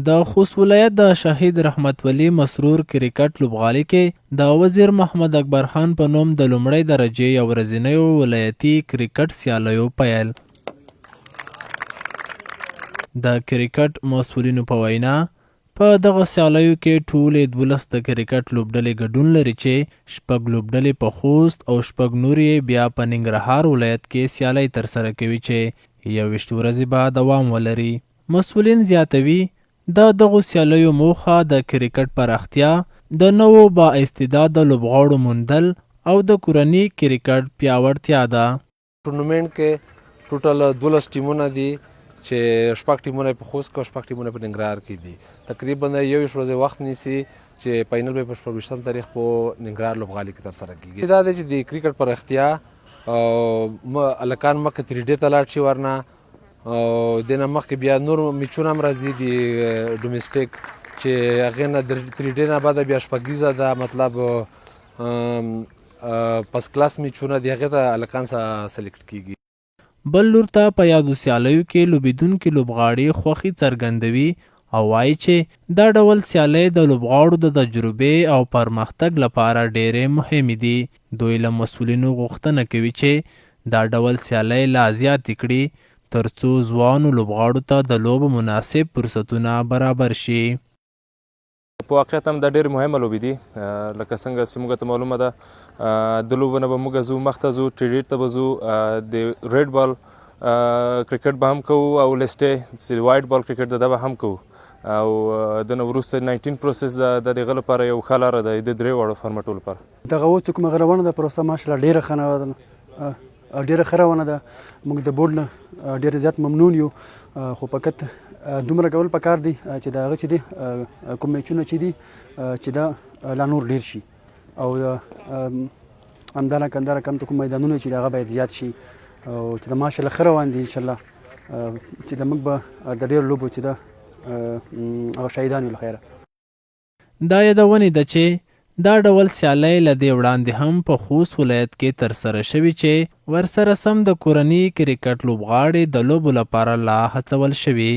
د خوست ولایت د شهید رحمت ولی مسرور کرکټ لوبغالي کې د وزیر محمد اکبر خان په نوم د لومړۍ درجې یو ورځنیو ولایتي کرکټ سیالیو پیل. د کرکټ مسؤلینو په وینا په دغه سیالیو کې ټولې 12 د کرکټ لوبډلې ګډون لري چې 6 لوبډلې په خوست او 6 نورې بیا په ننګرهار ولایت کې سیالۍ ترسره کوي چې 21 ورځې به دوام ولري. مسؤلین زیاتوي د دغو سیالیو موخه د کرکټ پراختیا، د نوو با استعداده لوبغاړو موندل او د کورني کرکټ پیاوړتیا ده. ټورنمنټ کې ټوټل 12 ټیمونه دي چې 6 ټیمونه په خوست کې او 6 ټیمونه په ننګرهار کې دي. تقریبا 21 ورځې وخت نیسي چې فاینل به په 24 تاریخ په ننګرهار لوبغالي کې ترسره کیږي. دا دی چې د کرکټ پراختیا او الکان مکه 3D ته لاړ شي، ورنه او دنه مخکې بیا نور میچونه هم راځي د ډومېسټیک چې هغې نه 3D نه بعد بیا شپږیزه ده، مطلب پس کلاس میچونه د هغې ته هلکان سلیکټ کیږي. بل لور ته په یادو سیالیو کې لوبېدونکي لوبغاړي خوښي څرګندوي او وایي چې دا ډول سیالۍ د لوبغاړو د تجربې او پرمختګ لپاره ډېرې مهمې دي. دوی له مسؤلینو غوښتنه کوي چې دا ډول سیالۍ لا زیاتې کړي ترڅو ځوانو لوبغاړو ته د لوبو مناسب فرصتونه برابر شي. په واقعیت هم دا ډېرې مهمه لوبې دي، لکه څنګه چې موږ ته معلومه ده د لوبو نه به موږ ځو مخته ځو، ټریډ ته به ځو، د ریډ بال کرکټ به هم کوو او لیسټې چې وایټ بال کرکټ ده به هم کوو او د نه وروسته 19 پروسس د دغه لپاره یو ښه لاره ده د 3 واړو فارمټو لپاره. دغه اوس کومه غرونه ده پروسه ماشاءالله ډېره ښه نه ډېره ښه روانه ده. موږ د بورډ نه ډېر زیات ممنون یو، خو فقط دومره کول پکار دي چې د هغه چې دي کوم میچونه چې دي چې دا لا نور ډېر شي او همدارنګه کم ته کوم میدانونه چې هغه باید زیات شي او چې د ماشاءالله ښه روان دي انشاءالله چې د موږ به د ډېرو لوبو چې ده هغه شهیدان یو له خیره. دا یادونې ده چې دا ډول سیالۍ له دې وړاندې هم په خوست ولایت کې ترسره شوي چې ورسره سم د کورني کرکټ لوبغاړي د لوبو لپاره لا هڅول شوي.